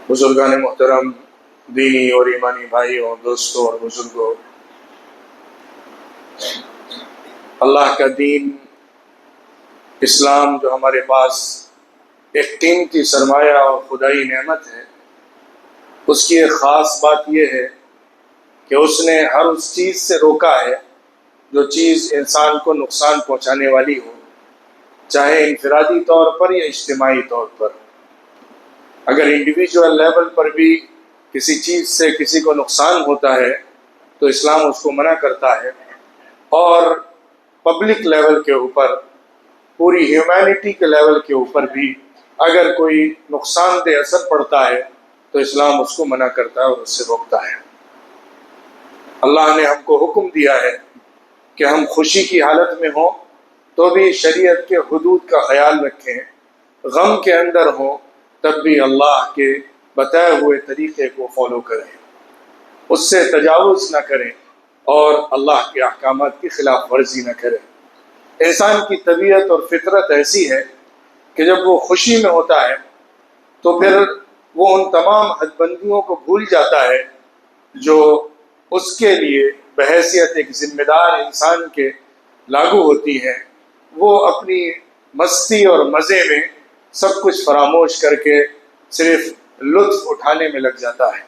بزرگان محترم، دینی اور ایمانی بھائیوں، دوستوں اور بزرگوں، اللہ کا دین اسلام جو ہمارے پاس ایک قیمتی سرمایہ اور خدائی نعمت ہے، اس کی ایک خاص بات یہ ہے کہ اس نے ہر اس چیز سے روکا ہے جو چیز انسان کو نقصان پہنچانے والی ہو، چاہے انفرادی طور پر یا اجتماعی طور پر۔ اگر انڈیویجول لیول پر بھی کسی چیز سے کسی کو نقصان ہوتا ہے تو اسلام اس کو منع کرتا ہے، اور پبلک لیول کے اوپر، پوری ہیومینٹی کے لیول کے اوپر بھی اگر کوئی نقصان دہ اثر پڑتا ہے تو اسلام اس کو منع کرتا ہے اور اس سے روکتا ہے۔ اللہ نے ہم کو حکم دیا ہے کہ ہم خوشی کی حالت میں ہوں تو بھی شریعت کے حدود کا خیال رکھیں، غم کے اندر ہوں تب بھی اللہ کے بتائے ہوئے طریقے کو فالو کریں، اس سے تجاوز نہ کریں اور اللہ کے احکامات کی خلاف ورزی نہ کریں۔ انسان کی طبیعت اور فطرت ایسی ہے کہ جب وہ خوشی میں ہوتا ہے تو پھر وہ ان تمام حد بندیوں کو بھول جاتا ہے جو اس کے لیے بحیثیت ایک ذمہ دار انسان کے لاگو ہوتی ہیں۔ وہ اپنی مستی اور مزے میں سب کچھ فراموش کر کے صرف لطف اٹھانے میں لگ جاتا ہے،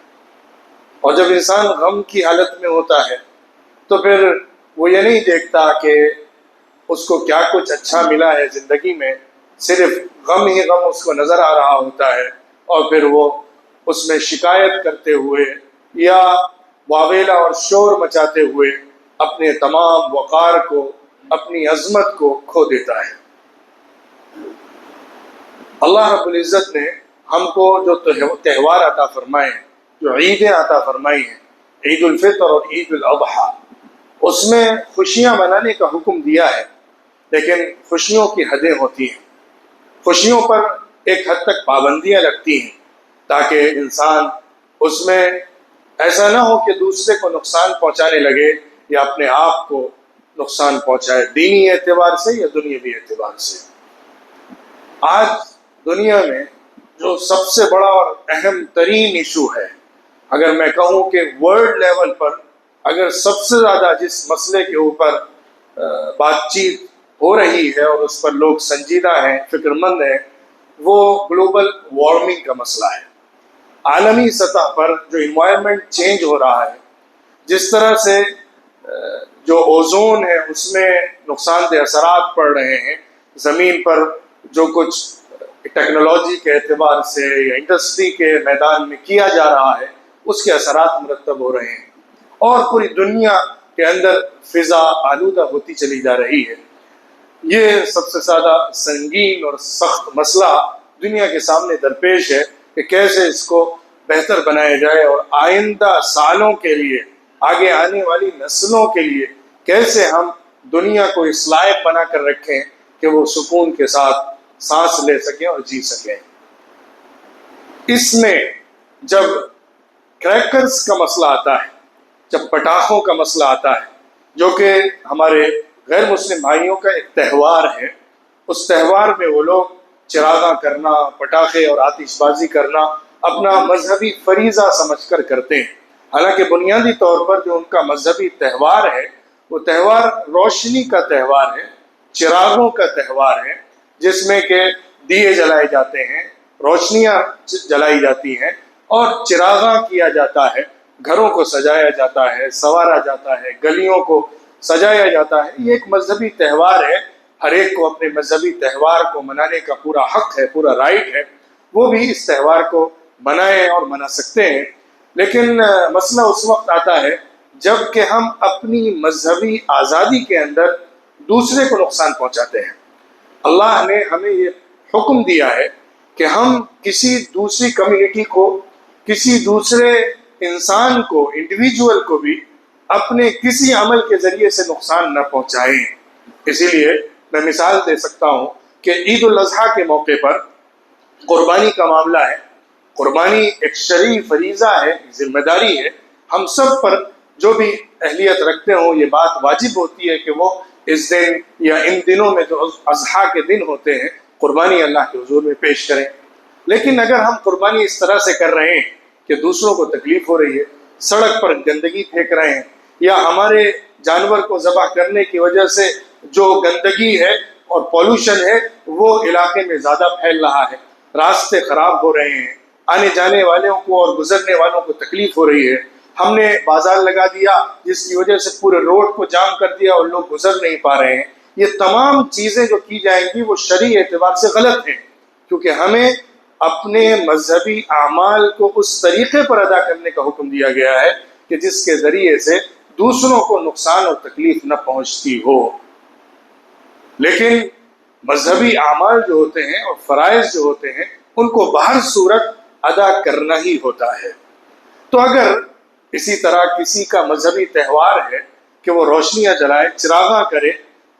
اور جب انسان غم کی حالت میں ہوتا ہے تو پھر وہ یہ نہیں دیکھتا کہ اس کو کیا کچھ اچھا ملا ہے زندگی میں، صرف غم ہی غم اس کو نظر آ رہا ہوتا ہے، اور پھر وہ اس میں شکایت کرتے ہوئے یا واویلا اور شور مچاتے ہوئے اپنے تمام وقار کو، اپنی عظمت کو کھو دیتا ہے۔ اللہ رب العزت نے ہم کو جو تہوار عطا فرمائے ہیں، جو عیدیں عطا فرمائی ہیں، عید الفطر اور عید الاضحیٰ، اس میں خوشیاں منانے کا حکم دیا ہے، لیکن خوشیوں کی حدیں ہوتی ہیں۔ خوشیوں پر ایک حد تک پابندیاں لگتی ہیں تاکہ انسان اس میں ایسا نہ ہو کہ دوسرے کو نقصان پہنچانے لگے یا اپنے آپ کو نقصان پہنچائے، دینی اعتبار سے یا دنیاوی اعتبار سے۔ آج دنیا میں جو سب سے بڑا اور اہم ترین ایشو ہے، اگر میں کہوں کہ ورلڈ لیول پر اگر سب سے زیادہ جس مسئلے کے اوپر بات چیت ہو رہی ہے اور اس پر لوگ سنجیدہ ہیں، فکر مند ہیں، وہ گلوبل وارمنگ کا مسئلہ ہے۔ عالمی سطح پر جو انوائرمنٹ چینج ہو رہا ہے، جس طرح سے جو اوزون ہے اس میں نقصان دہ اثرات پڑ رہے ہیں، زمین پر جو کچھ ٹیکنالوجی کے اعتبار سے یا انڈسٹری کے میدان میں کیا جا رہا ہے، اس کے اثرات مرتب ہو رہے ہیں، اور پوری دنیا کے اندر فضا آلودہ ہوتی چلی جا رہی ہے۔ یہ سب سے زیادہ سنگین اور سخت مسئلہ دنیا کے سامنے درپیش ہے کہ کیسے اس کو بہتر بنایا جائے اور آئندہ سالوں کے لیے، آگے آنے والی نسلوں کے لیے کیسے ہم دنیا کو اس لائق بنا کر رکھیں کہ وہ سکون کے ساتھ سانس لے سکیں اور جی سکیں۔ اس میں جب کریکرز کا مسئلہ آتا ہے، جب پٹاخوں کا مسئلہ آتا ہے، جو کہ ہمارے غیر مسلم بھائیوں کا ایک تہوار ہے، اس تہوار میں وہ لوگ چراغاں کرنا، پٹاخے اور آتش بازی کرنا اپنا مذہبی فریضہ سمجھ کر کرتے ہیں، حالانکہ بنیادی طور پر جو ان کا مذہبی تہوار ہے وہ تہوار روشنی کا تہوار ہے، چراغوں کا تہوار ہے، جس میں کہ دیے جلائے جاتے ہیں، روشنیاں جلائی جاتی ہیں اور چراغاں کیا جاتا ہے، گھروں کو سجایا جاتا ہے، سنوارا جاتا ہے، گلیوں کو سجایا جاتا ہے۔ یہ ایک مذہبی تہوار ہے، ہر ایک کو اپنے مذہبی تہوار کو منانے کا پورا حق ہے، پورا رائٹ ہے، وہ بھی اس تہوار کو منائیں اور منا سکتے ہیں۔ لیکن مسئلہ اس وقت آتا ہے جب کہ ہم اپنی مذہبی آزادی کے اندر دوسرے کو نقصان پہنچاتے ہیں۔ اللہ نے ہمیں یہ حکم دیا ہے کہ ہم کسی دوسری کمیونٹی کو، کسی دوسرے انسان کو، انڈیویجول کو بھی اپنے کسی عمل کے ذریعے سے نقصان نہ پہنچائیں۔ اسی لیے میں مثال دے سکتا ہوں کہ عید الاضحیٰ کے موقع پر قربانی کا معاملہ ہے۔ قربانی ایک شرعی فریضہ ہے، ذمہ داری ہے، ہم سب پر جو بھی اہلیت رکھتے ہوں یہ بات واجب ہوتی ہے کہ وہ اس دن یا ان دنوں میں جو اضحیٰ کے دن ہوتے ہیں قربانی اللہ کے حضور میں پیش کریں۔ لیکن اگر ہم قربانی اس طرح سے کر رہے ہیں کہ دوسروں کو تکلیف ہو رہی ہے، سڑک پر گندگی پھینک رہے ہیں، یا ہمارے جانور کو ذبح کرنے کی وجہ سے جو گندگی ہے اور پولوشن ہے وہ علاقے میں زیادہ پھیل رہا ہے، راستے خراب ہو رہے ہیں، آنے جانے والوں کو اور گزرنے والوں کو تکلیف ہو رہی ہے، ہم نے بازار لگا دیا جس کی وجہ سے پورے روڈ کو جام کر دیا اور لوگ گزر نہیں پا رہے ہیں، یہ تمام چیزیں جو کی جائیں گی وہ شرعی اعتبار سے غلط ہیں، کیونکہ ہمیں اپنے مذہبی اعمال کو اس طریقے پر ادا کرنے کا حکم دیا گیا ہے کہ جس کے ذریعے سے دوسروں کو نقصان اور تکلیف نہ پہنچتی ہو۔ لیکن مذہبی اعمال جو ہوتے ہیں اور فرائض جو ہوتے ہیں ان کو بہر صورت ادا کرنا ہی ہوتا ہے۔ تو اگر اسی طرح کسی کا مذہبی تہوار ہے کہ وہ روشنیاں جلائے، چراغاں کرے،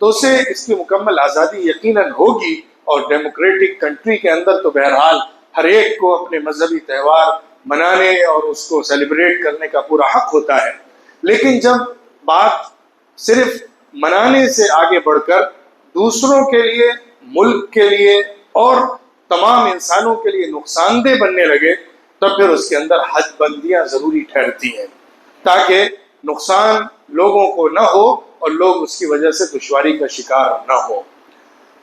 تو اسے اس کی مکمل آزادی یقیناً ہوگی، اور ڈیموکریٹک کنٹری کے اندر تو بہرحال ہر ایک کو اپنے مذہبی تہوار منانے اور اس کو سیلیبریٹ کرنے کا پورا حق ہوتا ہے۔ لیکن جب بات صرف منانے سے آگے بڑھ کر دوسروں کے لیے، ملک کے لیے اور تمام انسانوں کے لیے نقصان دہ بننے لگے، تب پھر اس کے اندر حد بندیاں ضروری ٹھہرتی ہیں تاکہ نقصان لوگوں کو نہ ہو اور لوگ اس کی وجہ سے دشواری کا شکار نہ ہو۔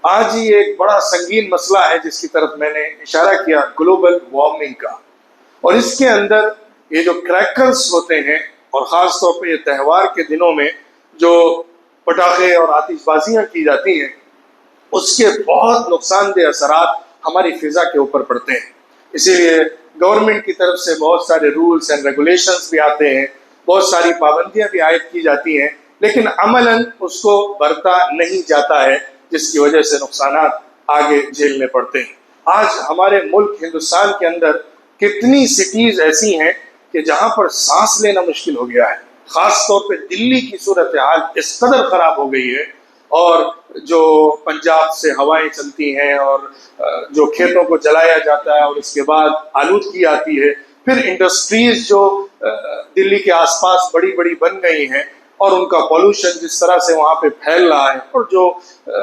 آج یہ ایک بڑا سنگین مسئلہ ہے جس کی طرف میں نے اشارہ کیا، گلوبل وارمنگ کا، اور اس کے اندر یہ جو کریکرز ہوتے ہیں اور خاص طور پہ یہ تہوار کے دنوں میں جو پٹاخے اور آتش بازیاں کی جاتی ہیں، اس کے بہت نقصان دہ اثرات ہماری فضا کے اوپر پڑتے ہیں۔ اسی لیے گورنمنٹ کی طرف سے بہت سارے رولز اینڈ ریگولیشنز بھی آتے ہیں، بہت ساری پابندیاں بھی عائد کی جاتی ہیں، لیکن عملاً اس کو برتا نہیں جاتا ہے، جس کی وجہ سے نقصانات آگے جھیلنے پڑتے ہیں۔ آج ہمارے ملک ہندوستان کے اندر کتنی سٹیز ایسی ہیں کہ جہاں پر سانس لینا مشکل ہو گیا ہے، خاص طور پہ دلی کی صورتحال اس قدر خراب ہو گئی ہے، اور جو پنجاب سے ہوائیں چلتی ہیں اور جو کھیتوں کو جلایا جاتا ہے اور اس کے بعد آلودگی آتی ہے، پھر انڈسٹریز جو دلی کے آس پاس بڑی بڑی بن گئی ہیں اور ان کا پولوشن جس طرح سے وہاں پہ پھیل رہا ہے، اور جو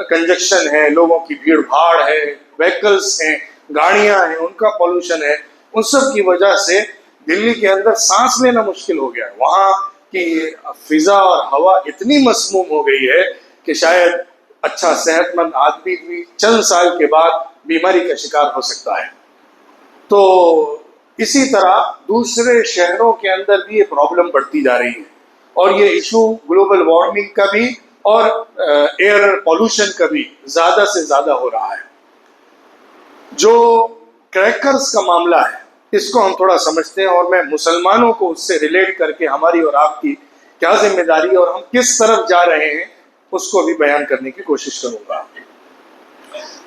کنجکشن ہے، لوگوں کی بھیڑ بھاڑ ہے، وہیکلز ہیں، گاڑیاں ہیں، ان کا پولوشن ہے، ان سب کی وجہ سے دلی کے اندر سانس لینا مشکل ہو گیا ہے۔ وہاں کی فضا اور ہوا اتنی مسموم ہو گئی ہے کہ شاید اچھا صحت مند آدمی بھی چند سال کے بعد بیماری کا شکار ہو سکتا ہے۔ تو اسی طرح دوسرے شہروں کے اندر بھی یہ پرابلم بڑھتی جا رہی ہے، اور یہ ایشو گلوبل وارمنگ کا بھی اور ایئر پولوشن کا بھی زیادہ سے زیادہ ہو رہا ہے۔ جو کریکرز کا معاملہ ہے اس کو ہم تھوڑا سمجھتے ہیں، اور میں مسلمانوں کو اس سے ریلیٹ کر کے ہماری اور آپ کی کیا ذمہ داری ہے اور ہم کس طرف جا رہے ہیں اس کو بھی بیان کرنے کی کوشش کروں گا۔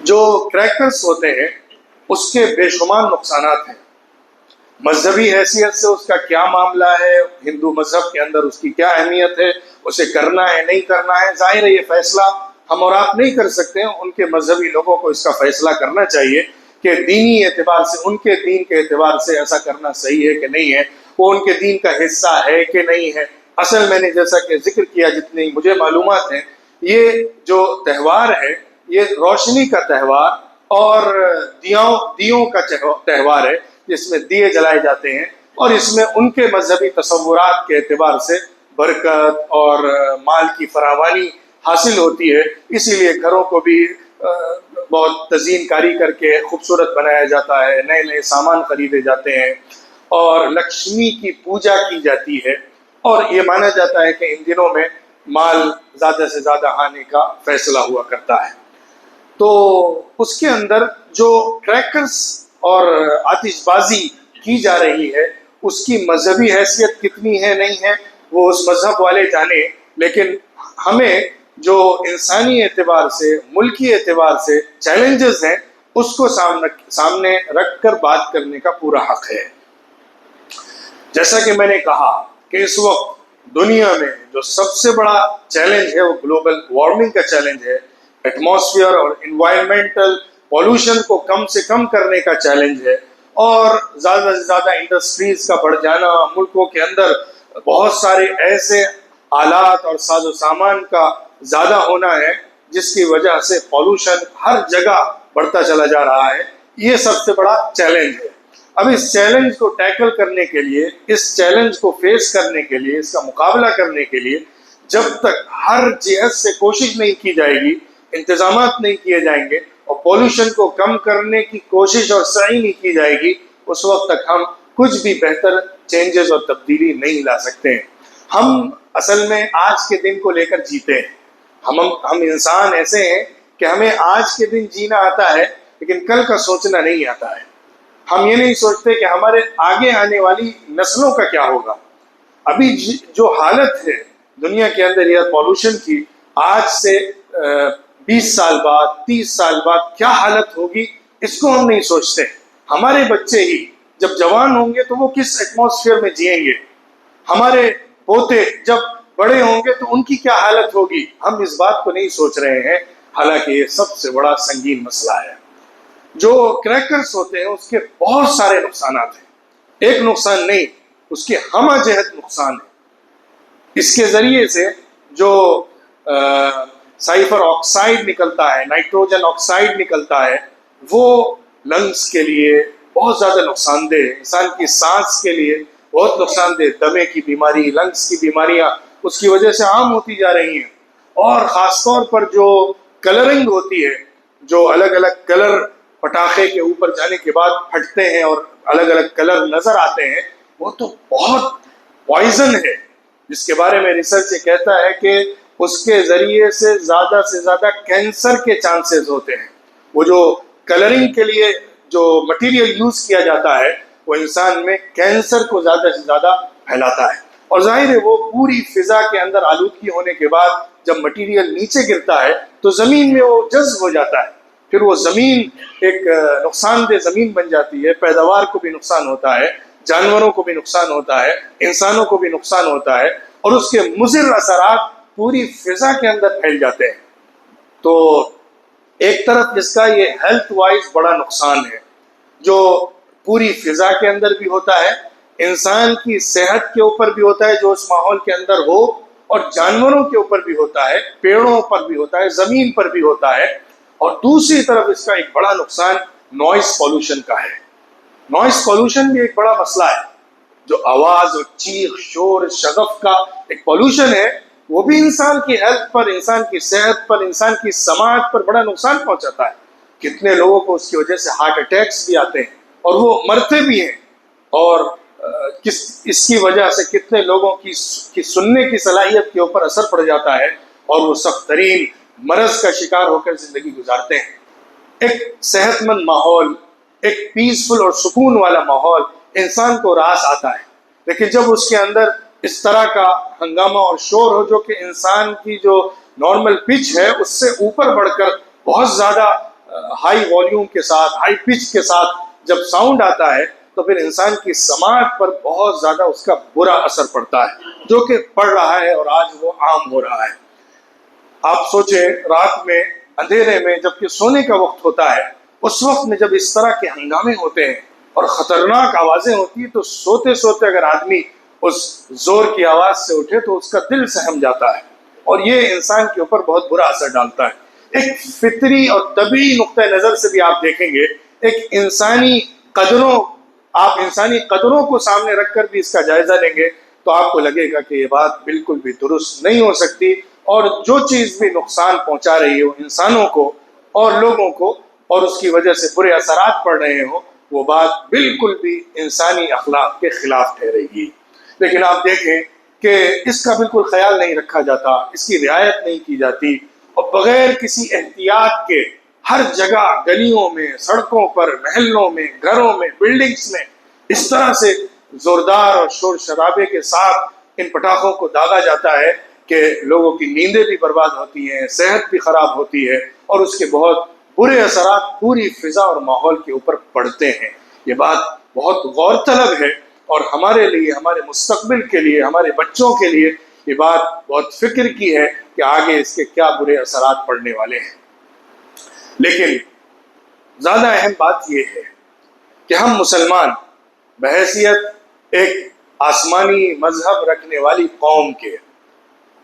جو کریکرز ہوتے ہیں اس کے بے شمار نقصانات ہیں، مذہبی حیثیت سے اس کا کیا معاملہ ہے، ہندو مذہب کے اندر اس کی کیا اہمیت ہے، اسے کرنا ہے نہیں کرنا ہے، ظاہر ہے یہ فیصلہ ہم اور آپ نہیں کر سکتے ہیں، ان کے مذہبی لوگوں کو اس کا فیصلہ کرنا چاہیے کہ دینی اعتبار سے، ان کے دین کے اعتبار سے ایسا کرنا صحیح ہے کہ نہیں ہے، وہ ان کے دین کا حصہ ہے کہ نہیں ہے۔ اصل میں نے جیسا کہ ذکر کیا، جتنی مجھے معلومات ہیں، یہ جو تہوار ہے یہ روشنی کا تہوار اور دیوں کا تہوار ہے، جس میں دیے جلائے جاتے ہیں، اور اس میں ان کے مذہبی تصورات کے اعتبار سے برکت اور مال کی فراوانی حاصل ہوتی ہے۔ اسی لیے گھروں کو بھی بہت تزئین کاری کر کے خوبصورت بنایا جاتا ہے، نئے نئے سامان خریدے جاتے ہیں، اور لکشمی کی پوجا کی جاتی ہے، اور یہ مانا جاتا ہے کہ ان دنوں میں مال زیادہ سے زیادہ آنے کا فیصلہ ہوا کرتا ہے۔ تو اس کے اندر جو کریکرز اور آتش بازی کی جا رہی ہے اس کی مذہبی حیثیت کتنی ہے نہیں ہے وہ اس مذہب والے جانے، لیکن ہمیں جو انسانی اعتبار سے، ملکی اعتبار سے چیلنجز ہیں اس کو سامنے رکھ کر بات کرنے کا پورا حق ہے۔ جیسا کہ میں نے کہا کہ اس وقت دنیا میں جو سب سے بڑا چیلنج ہے وہ گلوبل وارمنگ کا چیلنج ہے، ایٹماسفیئر اور انوائرمنٹل پولوشن کو کم سے کم کرنے کا چیلنج ہے، اور زیادہ سے زیادہ انڈسٹریز کا بڑھ جانا، ملکوں کے اندر بہت سارے ایسے آلات اور ساز و سامان کا زیادہ ہونا ہے جس کی وجہ سے پولوشن ہر جگہ بڑھتا چلا جا رہا ہے۔ یہ سب سے بڑا چیلنج ہے۔ اب اس چیلنج کو ٹیکل کرنے کے لیے، اس چیلنج کو فیس کرنے کے لیے، اس کا مقابلہ کرنے کے لیے جب تک ہر جہت سے کوشش نہیں کی جائے گی، انتظامات نہیں کیے جائیں گے اور پولوشن کو کم کرنے کی کوشش اور سعی نہیں کی جائے گی، اس وقت تک ہم کچھ بھی بہتر چینجز اور تبدیلی نہیں لا سکتے ہیں۔ ہم اصل میں آج کے دن کو لے کر جیتے ہیں۔ ہم انسان ایسے ہیں کہ ہمیں آج کے دن جینا آتا ہے لیکن کل کا سوچنا نہیں آتا ہے۔ ہم یہ نہیں سوچتے کہ ہمارے آگے آنے والی نسلوں کا کیا ہوگا۔ ابھی جو حالت ہے دنیا کے اندر ایئر پولوشن کی، آج سے 20 سال بعد 30 سال بعد کیا حالت ہوگی، اس کو ہم نہیں سوچتے۔ ہمارے بچے ہی جب جوان ہوں گے تو وہ کس ایٹماسفیئر میں جئیں گے، ہمارے پوتے جب بڑے ہوں گے تو ان کی کیا حالت ہوگی، ہم اس بات کو نہیں سوچ رہے ہیں۔ حالانکہ یہ سب سے بڑا سنگین مسئلہ ہے۔ جو کریکرز ہوتے ہیں اس کے بہت سارے نقصانات ہیں، ایک نقصان نہیں، اس کے ہمہ جہت نقصان ہے۔ اس کے ذریعے سے جو سائفر آکسائڈ نکلتا ہے، نائٹروجن آکسائڈ نکلتا ہے، وہ لنگس کے لیے بہت زیادہ نقصان دہ ہے، انسان کی سانس کے لیے بہت نقصان دہ، دمے کی بیماری، لنگس کی بیماریاں اس کی وجہ سے عام ہوتی جا رہی ہیں۔ اور خاص طور پر جو کلرنگ ہوتی ہے، جو الگ الگ کلر پٹاخے کے اوپر جانے کے بعد پھٹتے ہیں اور الگ الگ کلر نظر آتے ہیں، وہ تو بہت پوائزن ہے، جس کے بارے میں ریسرچ یہ کہتا ہے کہ اس کے ذریعے سے زیادہ کینسر کے چانسز ہوتے ہیں۔ وہ جو کلرنگ کے لیے جو مٹیریل یوز کیا جاتا ہے وہ انسان میں کینسر کو زیادہ سے زیادہ پھیلاتا ہے، اور ظاہر ہے وہ پوری فضا کے اندر آلودگی ہونے کے بعد جب مٹیریل نیچے گرتا ہے تو زمین میں وہ جذب ہو جاتا ہے، پھر وہ زمین ایک نقصان دہ زمین بن جاتی ہے، پیداوار کو بھی نقصان ہوتا ہے، جانوروں کو بھی نقصان ہوتا ہے، انسانوں کو بھی نقصان ہوتا ہے، اور اس کے مضر اثرات پوری فضا کے اندر پھیل جاتے ہیں۔ تو ایک طرف اس کا یہ ہیلتھ وائز بڑا نقصان ہے جو پوری فضا کے اندر بھی ہوتا ہے، انسان کی صحت کے اوپر بھی ہوتا ہے جو اس ماحول کے اندر ہو، اور جانوروں کے اوپر بھی ہوتا ہے، پیڑوں پر بھی ہوتا ہے، زمین پر بھی ہوتا ہے۔ اور دوسری طرف اس کا ایک بڑا نقصان نوائز پولوشن کا ہے۔ نوائز پولوشن بھی ایک بڑا مسئلہ ہے، جو آواز اور چیخ شور شغف کا ایک پولوشن ہے، وہ بھی انسان کی ہیلتھ پر، انسان کی صحت پر، انسان کی سماعت پر بڑا نقصان پہنچاتا ہے۔ کتنے لوگوں کو اس کی وجہ سے ہارٹ اٹیکس بھی آتے ہیں اور وہ مرتے بھی ہیں، اور اس کی وجہ سے کتنے لوگوں کی سننے کی صلاحیت کے اوپر اثر پڑ جاتا ہے اور وہ سخت ترین مرض کا شکار ہو کر زندگی گزارتے ہیں۔ ایک صحت مند ماحول، ایک پیسفل اور سکون والا ماحول انسان کو راس آتا ہے، لیکن جب اس کے اندر اس طرح کا ہنگامہ اور شور ہو جو کہ انسان کی جو نارمل پچ ہے اس سے اوپر بڑھ کر بہت زیادہ ہائی والیوم کے ساتھ، ہائی پچ کے ساتھ جب ساؤنڈ آتا ہے تو پھر انسان کی سماعت پر بہت زیادہ اس کا برا اثر پڑتا ہے، جو کہ پڑ رہا ہے اور آج وہ عام ہو رہا ہے۔ آپ سوچیں رات میں اندھیرے میں جب کہ سونے کا وقت ہوتا ہے، اس وقت میں جب اس طرح کے ہنگامے ہوتے ہیں اور خطرناک آوازیں ہوتی ہیں تو سوتے سوتے اگر آدمی اس زور کی آواز سے اٹھے تو اس کا دل سہم جاتا ہے، اور یہ انسان کے اوپر بہت برا اثر ڈالتا ہے۔ ایک فطری اور طبعی نقطہ نظر سے بھی آپ دیکھیں گے، ایک انسانی قدروں کو سامنے رکھ کر بھی اس کا جائزہ لیں گے تو آپ کو لگے گا کہ یہ بات بالکل بھی درست نہیں ہو سکتی، اور جو چیز بھی نقصان پہنچا رہی ہو انسانوں کو اور لوگوں کو اور اس کی وجہ سے برے اثرات پڑ رہے ہوں، وہ بات بالکل بھی انسانی اخلاق کے خلاف ٹھہرے گی۔ لیکن آپ دیکھیں کہ اس کا بالکل خیال نہیں رکھا جاتا، اس کی رعایت نہیں کی جاتی، اور بغیر کسی احتیاط کے ہر جگہ گلیوں میں، سڑکوں پر، محلوں میں، گھروں میں، بلڈنگز میں اس طرح سے زوردار اور شور شرابے کے ساتھ ان پٹاخوں کو داغا جاتا ہے کہ لوگوں کی نیندیں بھی برباد ہوتی ہیں، صحت بھی خراب ہوتی ہے، اور اس کے بہت برے اثرات پوری فضا اور ماحول کے اوپر پڑتے ہیں۔ یہ بات بہت غور طلب ہے، اور ہمارے لیے، ہمارے مستقبل کے لیے، ہمارے بچوں کے لیے یہ بات بہت فکر کی ہے کہ آگے اس کے کیا برے اثرات پڑنے والے ہیں۔ لیکن زیادہ اہم بات یہ ہے کہ ہم مسلمان بحیثیت ایک آسمانی مذہب رکھنے والی قوم کے،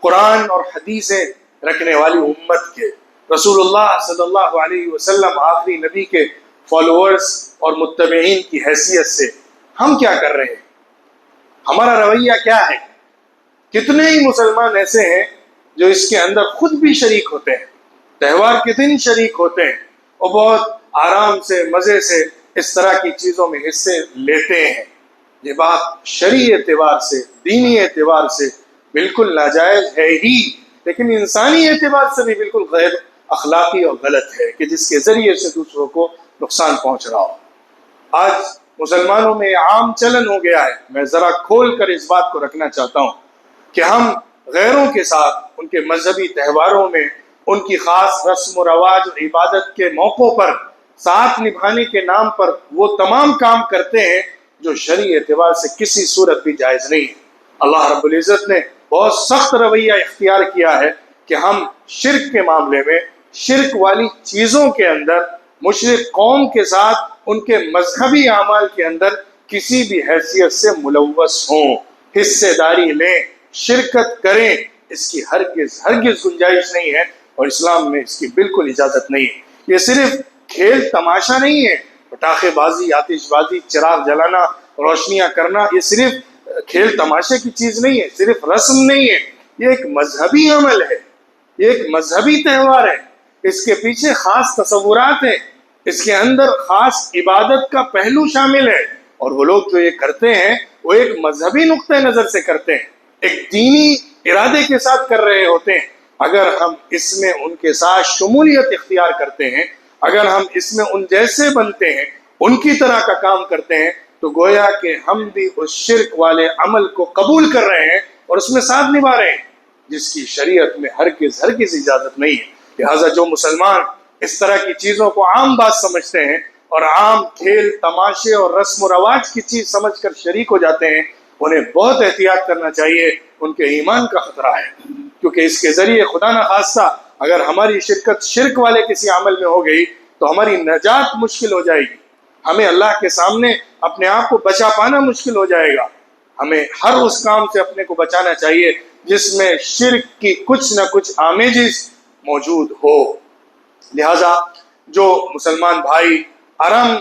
قرآن اور حدیثیں رکھنے والی امت کے، رسول اللہ صلی اللہ علیہ وسلم آخری نبی کے فالوورز اور متبعین کی حیثیت سے ہم کیا کر رہے ہیں؟ ہمارا رویہ کیا ہے؟ کتنے ہی مسلمان ایسے ہیں جو اس کے اندر خود بھی شریک ہوتے ہیں، تہوار کے دن شریک ہوتے ہیں اور بہت آرام سے مزے سے اس طرح کی چیزوں میں حصے لیتے ہیں۔ یہ بات شرعی اعتبار سے، دینی اعتبار سے بالکل ناجائز ہے ہی، لیکن انسانی اعتبار سے بھی بالکل غیر اخلاقی اور غلط ہے کہ جس کے ذریعے سے دوسروں کو نقصان پہنچ رہا ہو۔ آج مسلمانوں میں عام چلن ہو گیا ہے، میں ذرا کھول کر اس بات کو رکھنا چاہتا ہوں کہ ہم غیروں کے ساتھ ان کے مذہبی تہواروں میں ان کی خاص رسم و رواج اور عبادت کے موقعوں پر ساتھ نبھانے کے نام پر وہ تمام کام کرتے ہیں جو شرعی اعتبار سے کسی صورت بھی جائز نہیں ہے۔ اللہ رب العزت نے بہت سخت رویہ اختیار کیا ہے کہ ہم شرک کے معاملے میں، شرک والی چیزوں کے اندر مشرک قوم کے ساتھ ان کے مذہبی اعمال کے اندر کسی بھی حیثیت سے ملوث ہوں، حصے داری لیں، شرکت کریں، اس کی ہرگز گنجائش نہیں ہے اور اسلام میں اس کی بالکل اجازت نہیں ہے۔ یہ صرف کھیل تماشا نہیں ہے، پٹاخے بازی، آتش بازی، چراغ جلانا، روشنیاں کرنا، یہ صرف کھیل تماشے کی چیز نہیں ہے، صرف رسم نہیں ہے، یہ ایک مذہبی عمل ہے، یہ ایک مذہبی تہوار ہے، اس کے پیچھے خاص تصورات ہیں، اس کے اندر خاص عبادت کا پہلو شامل ہے، اور وہ لوگ جو یہ کرتے ہیں وہ ایک مذہبی نقطہ نظر سے کرتے ہیں، ایک دینی ارادے کے ساتھ کر رہے ہوتے ہیں۔ اگر ہم اس میں ان کے ساتھ شمولیت اختیار کرتے ہیں، اگر ہم اس میں ان جیسے بنتے ہیں، ان کی طرح کا کام کرتے ہیں، تو گویا کہ ہم بھی اس شرک والے عمل کو قبول کر رہے ہیں اور اس میں ساتھ نبھا رہے ہیں، جس کی شریعت میں ہرگز اجازت نہیں ہے۔ لہٰذا جو مسلمان اس طرح کی چیزوں کو عام بات سمجھتے ہیں اور عام کھیل تماشے اور رسم و رواج کی چیز سمجھ کر شریک ہو جاتے ہیں، انہیں بہت احتیاط کرنا چاہیے، ان کے ایمان کا خطرہ ہے، کیونکہ اس کے ذریعے خدا نخواستہ اگر ہماری شرکت شرک والے کسی عمل میں ہو گئی تو ہماری نجات مشکل ہو جائے گی، ہمیں اللہ کے سامنے اپنے آپ کو بچا پانا مشکل ہو جائے گا۔ ہمیں ہر اس کام سے اپنے کو بچانا چاہیے جس میں شرک کی کچھ نہ کچھ آمیزش موجود ہو۔ لہذا جو مسلمان بھائی آرام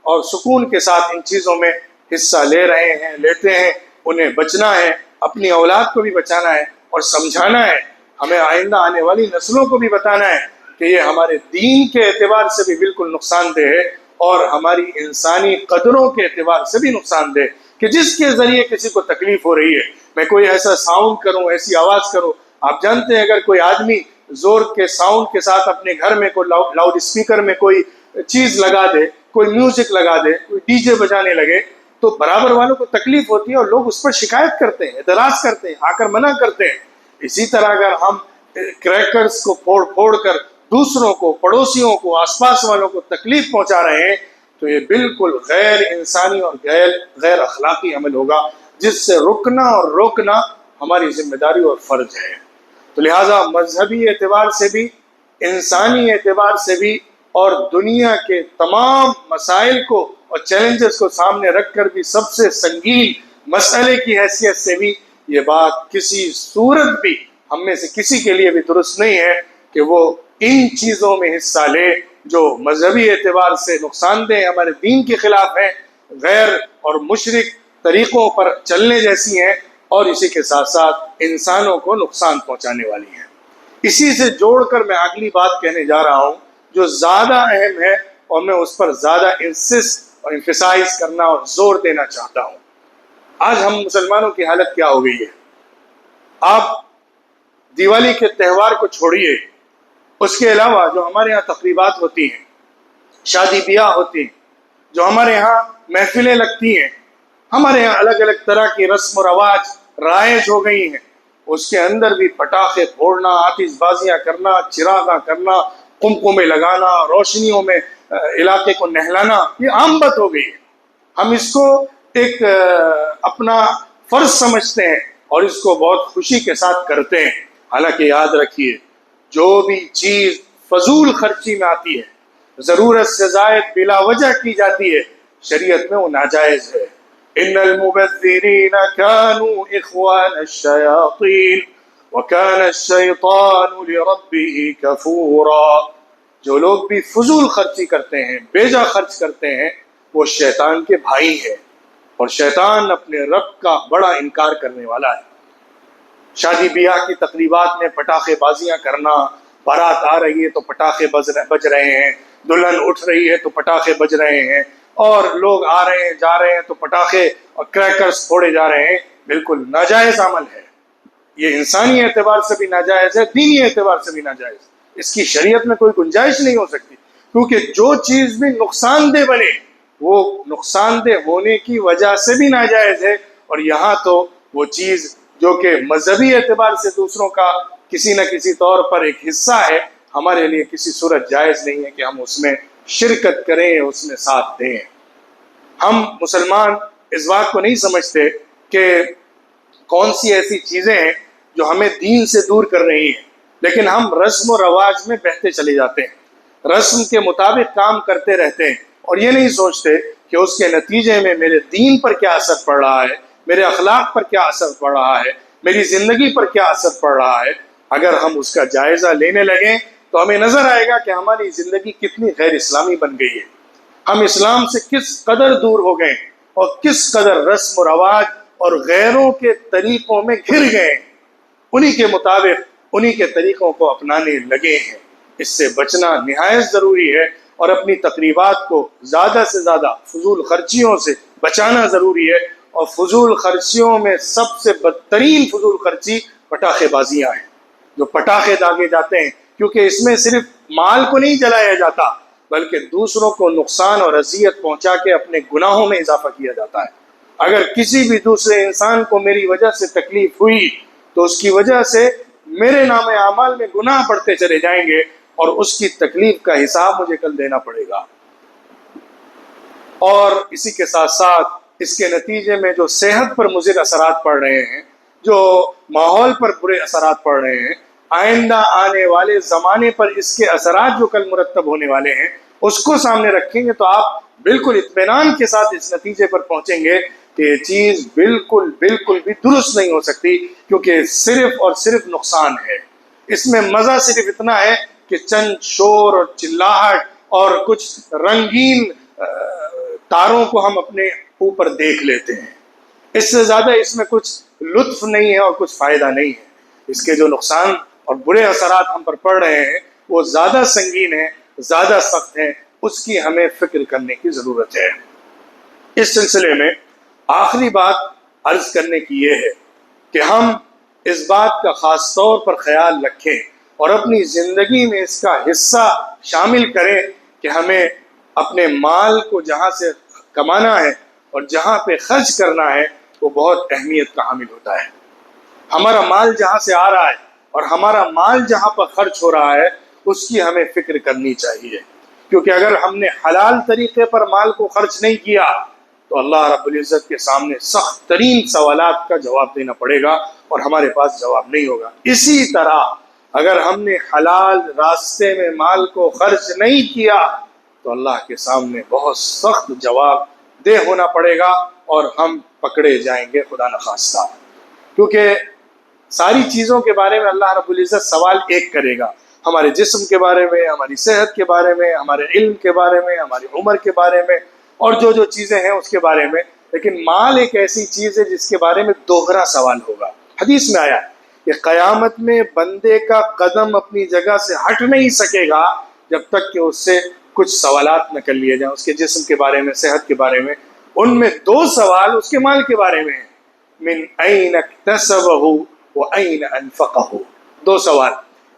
اور سکون کے ساتھ ان چیزوں میں حصہ لے رہے ہیں، لیتے ہیں، انہیں بچنا ہے، اپنی اولاد کو بھی بچانا ہے اور سمجھانا ہے، ہمیں آئندہ آنے والی نسلوں کو بھی بتانا ہے کہ یہ ہمارے دین کے اعتبار سے بھی بالکل نقصان دہ ہے اور ہماری انسانی قدروں کے اعتبار سے بھی نقصان دہ، کہ جس کے ذریعے کسی کو تکلیف ہو رہی ہے، میں کوئی ایسا ساؤنڈ کروں، ایسی آواز کروں، آپ جانتے ہیں اگر کوئی آدمی زور کے ساؤنڈ کے ساتھ اپنے گھر میں کوئی لاؤڈ اسپیکر میں کوئی چیز لگا دے، کوئی میوزک لگا دے، کوئی ڈی جے بجانے لگے، تو برابر والوں کو تکلیف ہوتی ہے اور لوگ اس پر شکایت کرتے ہیں، اعتراض کرتے ہیں، آ کر منع کرتے ہیں۔ اسی طرح اگر ہم کریکرز کو پھوڑ کر دوسروں کو، پڑوسیوں کو، آس پاس والوں کو تکلیف پہنچا رہے ہیں تو یہ بالکل غیر انسانی اور غیر اخلاقی عمل ہوگا، جس سے رکنا اور روکنا ہماری ذمہ داری اور فرض ہے۔ تو لہٰذا مذہبی اعتبار سے بھی، انسانی اعتبار سے بھی اور دنیا کے تمام مسائل کو اور چیلنجز کو سامنے رکھ کر بھی سب سے سنگین مسئلے کی حیثیت سے بھی یہ بات کسی صورت بھی ہم میں سے کسی کے لیے بھی درست نہیں ہے کہ وہ ان چیزوں میں حصہ لے جو مذہبی اعتبار سے نقصان دہ، ہمارے دین کے خلاف ہیں، غیر اور مشرک طریقوں پر چلنے جیسی ہیں اور اسی کے ساتھ ساتھ انسانوں کو نقصان پہنچانے والی ہیں۔ اسی سے جوڑ کر میں اگلی بات کہنے جا رہا ہوں جو زیادہ اہم ہے اور میں اس پر زیادہ انسسٹ اور emphasize کرنا اور زور دینا چاہتا ہوں۔ آج ہم مسلمانوں کی حالت کیا ہو گئی ہے؟ آپ دیوالی کے تہوار کو چھوڑیے، اس کے علاوہ جو ہمارے ہاں تقریبات ہوتی ہیں، شادی بیاہ ہوتی ہیں، جو ہمارے ہاں محفلیں لگتی ہیں، ہمارے ہاں الگ الگ طرح کی رسم و رواج رائج ہو گئی ہیں، اس کے اندر بھی پٹاخے پھوڑنا، آتش بازیاں کرنا، چراغاں کرنا، قمقمے لگانا، روشنیوں میں علاقے کو نہلانا، یہ عام بات ہو گئی ہے۔ ہم اس کو ایک اپنا فرض سمجھتے ہیں اور اس کو بہت خوشی کے ساتھ کرتے ہیں، حالانکہ یاد رکھیے جو بھی چیز فضول خرچی میں آتی ہے، ضرورت سے زائد بلا وجہ کی جاتی ہے، شریعت میں وہ ناجائز ہے۔ ان المبذرین كانوا اخوان الشیاطین وكان الشیطان لربه کفورا۔ جو لوگ بھی فضول خرچی کرتے ہیں، بیجا خرچ کرتے ہیں، وہ شیطان کے بھائی ہے، اور شیطان اپنے رب کا بڑا انکار کرنے والا ہے۔ شادی بیاہ کی تقریبات میں پٹاخے بازیاں کرنا، بارات آ رہی ہے تو پٹاخے بج رہے ہیں، دلہن اٹھ رہی ہے تو پٹاخے بج رہے ہیں، اور لوگ آ رہے ہیں جا رہے ہیں تو پٹاخے اور کریکرز پھوڑے جا رہے ہیں، بالکل ناجائز عمل ہے۔ یہ انسانی اعتبار سے بھی ناجائز ہے، دینی اعتبار سے بھی ناجائز ہے۔ اس کی شریعت میں کوئی گنجائش نہیں ہو سکتی، کیونکہ جو چیز بھی نقصان دہ بنے وہ نقصان دہ ہونے کی وجہ سے بھی ناجائز ہے، اور یہاں تو وہ چیز جو کہ مذہبی اعتبار سے دوسروں کا کسی نہ کسی طور پر ایک حصہ ہے، ہمارے لیے کسی صورت جائز نہیں ہے کہ ہم اس میں شرکت کریں، اس میں ساتھ دیں۔ ہم مسلمان اس بات کو نہیں سمجھتے کہ کون سی ایسی چیزیں ہیں جو ہمیں دین سے دور کر رہی ہیں، لیکن ہم رسم و رواج میں بہتے چلے جاتے ہیں، رسم کے مطابق کام کرتے رہتے ہیں، اور یہ نہیں سوچتے کہ اس کے نتیجے میں میرے دین پر کیا اثر پڑ رہا ہے، میرے اخلاق پر کیا اثر پڑ رہا ہے، میری زندگی پر کیا اثر پڑ رہا ہے۔ اگر ہم اس کا جائزہ لینے لگیں تو ہمیں نظر آئے گا کہ ہماری زندگی کتنی غیر اسلامی بن گئی ہے، ہم اسلام سے کس قدر دور ہو گئے اور کس قدر رسم و رواج اور غیروں کے طریقوں میں گھر گئے، انہی کے مطابق انہی کے طریقوں کو اپنانے لگے ہیں۔ اس سے بچنا نہایت ضروری ہے، اور اپنی تقریبات کو زیادہ سے زیادہ فضول خرچیوں سے بچانا ضروری ہے، اور فضول خرچیوں میں سب سے بدترین فضول خرچی پٹاخے بازیاں ہیں، جو پٹاخے داغے جاتے ہیں، کیونکہ اس میں صرف مال کو نہیں جلایا جاتا بلکہ دوسروں کو نقصان اور اذیت پہنچا کے اپنے گناہوں میں اضافہ کیا جاتا ہے۔ اگر کسی بھی دوسرے انسان کو میری وجہ سے تکلیف ہوئی تو اس کی وجہ سے میرے نام اعمال میں گناہ بڑھتے چلے جائیں گے، اور اس کی تکلیف کا حساب مجھے کل دینا پڑے گا۔ اور اسی کے ساتھ ساتھ اس کے نتیجے میں جو صحت پر مضر اثرات پڑ رہے ہیں، جو ماحول پر برے اثرات پڑ رہے ہیں، آئندہ آنے والے زمانے پر اس کے اثرات جو کل مرتب ہونے والے ہیں، اس کو سامنے رکھیں گے تو آپ بالکل اطمینان کے ساتھ اس نتیجے پر پہنچیں گے کہ یہ چیز بالکل بھی درست نہیں ہو سکتی، کیونکہ صرف اور صرف نقصان ہے۔ اس میں مزہ صرف اتنا ہے کہ چند شور اور چلاہٹ اور کچھ رنگین تاروں کو ہم اپنے اوپر دیکھ لیتے ہیں، اس سے زیادہ اس میں کچھ لطف نہیں ہے اور کچھ فائدہ نہیں ہے۔ اس کے جو نقصان اور برے اثرات ہم پر پڑ رہے ہیں وہ زیادہ سنگین ہیں، زیادہ سخت ہیں، اس کی ہمیں فکر کرنے کی ضرورت ہے۔ اس سلسلے میں آخری بات عرض کرنے کی یہ ہے کہ ہم اس بات کا خاص طور پر خیال رکھیں اور اپنی زندگی میں اس کا حصہ شامل کریں کہ ہمیں اپنے مال کو جہاں سے کمانا ہے اور جہاں پہ خرچ کرنا ہے وہ بہت اہمیت کا حامل ہوتا ہے۔ ہمارا مال جہاں سے آ رہا ہے اور ہمارا مال جہاں پر خرچ ہو رہا ہے اس کی ہمیں فکر کرنی چاہیے، کیونکہ اگر ہم نے حلال طریقے پر مال کو خرچ نہیں کیا تو اللہ رب العزت کے سامنے سخت ترین سوالات کا جواب دینا پڑے گا اور ہمارے پاس جواب نہیں ہوگا۔ اسی طرح اگر ہم نے حلال راستے میں مال کو خرچ نہیں کیا تو اللہ کے سامنے بہت سخت جواب دہ ہونا پڑے گا اور ہم پکڑے جائیں گے، خدا نخواستہ، کیونکہ ساری چیزوں کے بارے میں اللہ رب العزت سوال ایک کرے گا، ہمارے جسم کے بارے میں، ہماری صحت کے بارے میں، ہمارے علم کے بارے میں، ہماری عمر کے بارے میں، اور جو چیزیں ہیں اس کے بارے میں۔ لیکن مال ایک ایسی چیز ہے جس کے بارے میں دوہرا سوال ہوگا۔ حدیث میں آیا کہ قیامت میں بندے کا قدم اپنی جگہ سے ہٹ نہیں سکے گا جب تک کہ اس سے کچھ سوالات نہ کر لیے جائیں، اس کے جسم کے بارے میں، صحت کے بارے میں۔ ان میں 2 سوال اس کے مال کے بارے میں ہیں، من این اکتسبہ وَأَيْنَ أَنفَقَهُ۔ 2 سوال،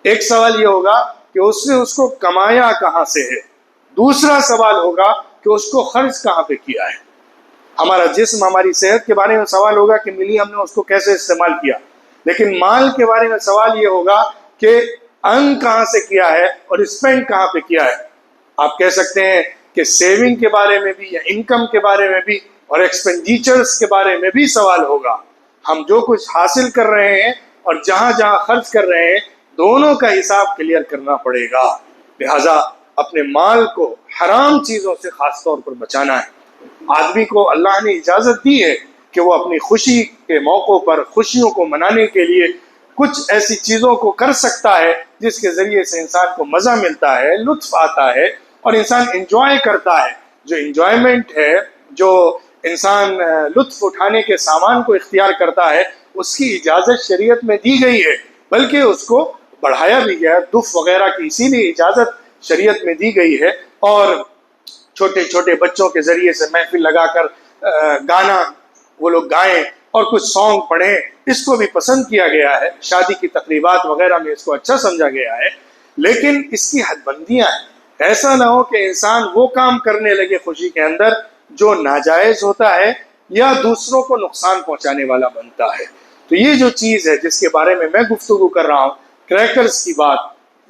ایک سوال یہ ہوگا کہ اس نے اس کو کمایا کہاں سے ہے، دوسرا سوال ہوگا کہ اس کو خرچ کہاں پہ کیا ہے۔ ہمارا جسم، ہماری صحت کے بارے میں سوال ہوگا کہ ملی ہم نے اس کو کیسے استعمال کیا، لیکن مال کے بارے میں سوال یہ ہوگا کہ ارن کہاں سے کیا ہے اور اسپینڈ کہاں پہ کیا ہے۔ آپ کہہ سکتے ہیں کہ سیونگ کے بارے میں بھی یا انکم کے بارے میں بھی اور ایکسپینڈیچرز کے بارے میں بھی سوال ہوگا۔ ہم جو کچھ حاصل کر رہے ہیں اور جہاں جہاں خرچ کر رہے ہیں دونوں کا حساب کلیئر کرنا پڑے گا، لہذا اپنے مال کو حرام چیزوں سے خاص طور پر بچانا ہے۔ آدمی کو اللہ نے اجازت دی ہے کہ وہ اپنی خوشی کے موقعوں پر خوشیوں کو منانے کے لیے کچھ ایسی چیزوں کو کر سکتا ہے جس کے ذریعے سے انسان کو مزہ ملتا ہے، لطف آتا ہے اور انسان انجوائے کرتا ہے۔ جو انجوائمنٹ ہے، جو انسان لطف اٹھانے کے سامان کو اختیار کرتا ہے، اس کی اجازت شریعت میں دی گئی ہے، بلکہ اس کو بڑھایا بھی گیا ہے۔ دف وغیرہ کی اسی لیے اجازت شریعت میں دی گئی ہے، اور چھوٹے چھوٹے بچوں کے ذریعے سے محفل لگا کر گانا وہ لوگ گائیں اور کچھ سانگ پڑھیں، اس کو بھی پسند کیا گیا ہے۔ شادی کی تقریبات وغیرہ میں اس کو اچھا سمجھا گیا ہے، لیکن اس کی حد بندیاں ہیں۔ ایسا نہ ہو کہ انسان وہ کام کرنے لگے خوشی کے اندر جو ناجائز ہوتا ہے یا دوسروں کو نقصان پہنچانے والا بنتا ہے۔ تو یہ جو چیز ہے جس کے بارے میں گفتگو کر رہا ہوں، کریکرز کی بات،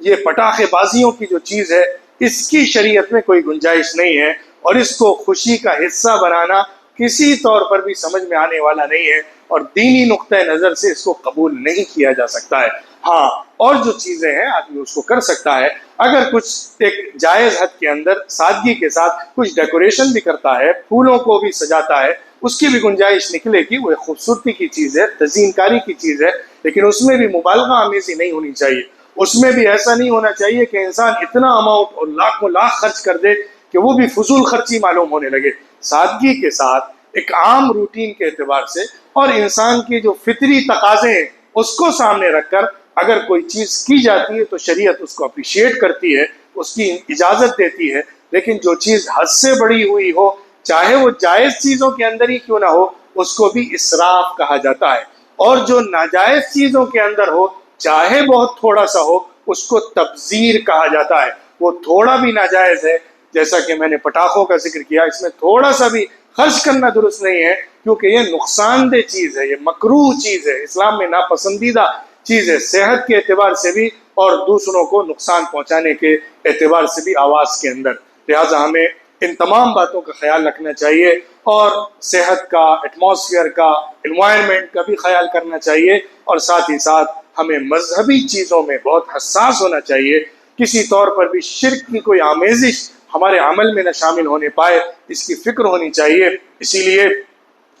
یہ پٹاخے بازیوں کی جو چیز ہے، اس کی شریعت میں کوئی گنجائش نہیں ہے، اور اس کو خوشی کا حصہ بنانا کسی طور پر بھی سمجھ میں آنے والا نہیں ہے، اور دینی نقطۂ نظر سے اس کو قبول نہیں کیا جا سکتا ہے۔ ہاں، اور جو چیزیں ہیں آدمی اس کو کر سکتا ہے، اگر کچھ ایک جائز حد کے اندر سادگی کے ساتھ کچھ ڈیکوریشن بھی کرتا ہے، پھولوں کو بھی سجاتا ہے، اس کی بھی گنجائش نکلے گی۔ وہ ایک خوبصورتی کی چیز ہے، تزئین کاری کی چیز ہے، لیکن اس میں بھی مبالغہ آمیزی نہیں ہونی چاہیے۔ اس میں بھی ایسا نہیں ہونا چاہیے کہ انسان اتنا اماؤنٹ اور لاکھوں لاکھ خرچ کر دے کہ وہ بھی فضول خرچی معلوم ہونے لگے۔ سادگی کے ساتھ ایک عام روٹین کے اعتبار سے اور انسان کی جو فطری تقاضے ہیں اس کو سامنے رکھ کر اگر کوئی چیز کی جاتی ہے تو شریعت اس کو اپریشیٹ کرتی ہے، اس کی اجازت دیتی ہے۔ لیکن جو چیز حد سے بڑی ہوئی ہو، چاہے وہ جائز چیزوں کے اندر ہی کیوں نہ ہو، اس کو بھی اسراف کہا جاتا ہے، اور جو ناجائز چیزوں کے اندر ہو، چاہے بہت تھوڑا سا ہو، اس کو تبذیر کہا جاتا ہے۔ وہ تھوڑا بھی ناجائز ہے، جیسا کہ میں نے پٹاخوں کا ذکر کیا، اس میں تھوڑا سا بھی خرچ کرنا درست نہیں ہے، کیونکہ یہ نقصان دہ چیز ہے، یہ مکروہ چیز ہے، اسلام میں ناپسندیدہ چیز ہے، صحت کے اعتبار سے بھی اور دوسروں کو نقصان پہنچانے کے اعتبار سے بھی آواز کے اندر۔ لہٰذا ہمیں ان تمام باتوں کا خیال رکھنا چاہیے، اور صحت کا، ایٹماسفیئر کا، انوائرمنٹ کا بھی خیال کرنا چاہیے، اور ساتھ ہی ساتھ ہمیں مذہبی چیزوں میں بہت حساس ہونا چاہیے۔ کسی طور پر بھی شرک کی کوئی آمیزش ہمارے عمل میں نہ شامل ہونے پائے، اس کی فکر ہونی چاہیے۔ اسی لیے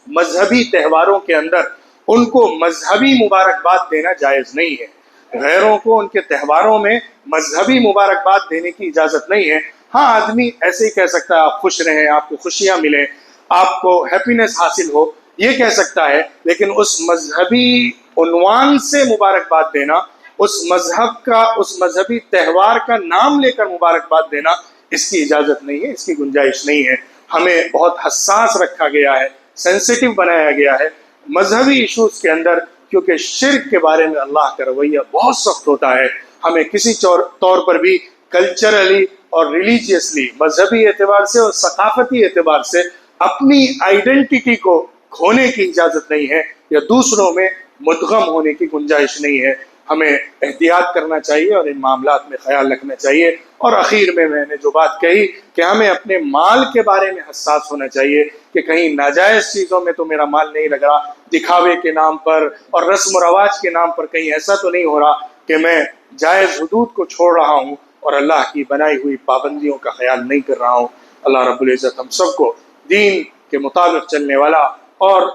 مذہبی تہواروں کے اندر ان کو مذہبی مبارکباد دینا جائز نہیں ہے۔ غیروں کو ان کے تہواروں میں مذہبی مبارکباد دینے کی اجازت نہیں ہے۔ ہاں، آدمی ایسے ہی کہہ سکتا ہے آپ خوش رہیں، آپ کو خوشیاں ملیں، آپ کو ہیپینس حاصل ہو، یہ کہہ سکتا ہے، لیکن اس مذہبی عنوان سے مبارکباد دینا، اس مذہب کا، اس مذہبی تہوار کا نام لے کر مبارکباد دینا، اس کی اجازت نہیں ہے، اس کی گنجائش نہیں ہے۔ ہمیں بہت حساس رکھا گیا ہے، سینسیٹیو بنایا گیا ہے مذہبی ایشوز کے اندر، کیونکہ شرک کے بارے میں اللہ کا رویہ بہت سخت ہوتا ہے۔ ہمیں کسی طور پر بھی کلچرلی اور ریلیجیسلی، مذہبی اعتبار سے اور ثقافتی اعتبار سے اپنی آئیڈینٹی کو کھونے کی اجازت نہیں ہے، یا دوسروں میں مدغم ہونے کی گنجائش نہیں ہے۔ ہمیں احتیاط کرنا چاہیے اور ان معاملات میں خیال رکھنا چاہیے۔ اور اخیر میں نے جو بات کہی کہ ہمیں اپنے مال کے بارے میں حساس ہونا چاہیے کہ کہیں ناجائز چیزوں میں تو میرا مال نہیں لگ رہا، دکھاوے کے نام پر اور رسم و رواج کے نام پر کہیں ایسا تو نہیں ہو رہا کہ میں جائز حدود کو چھوڑ رہا ہوں اور اللہ کی بنائی ہوئی پابندیوں کا خیال نہیں کر رہا ہوں۔ اللہ رب العزت ہم سب کو دین کے مطابق چلنے والا اور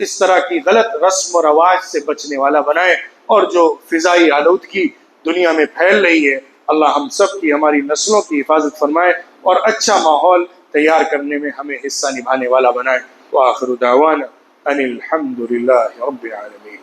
اس طرح کی غلط رسم و رواج سے بچنے والا بنائے، اور جو فضائی آلودگی دنیا میں پھیل رہی ہے، اللہ ہم سب کی، ہماری نسلوں کی حفاظت فرمائے اور اچھا ماحول تیار کرنے میں ہمیں حصہ نبھانے والا بنائے۔ وآخر دعوانا ان الحمد للہ رب العالمین۔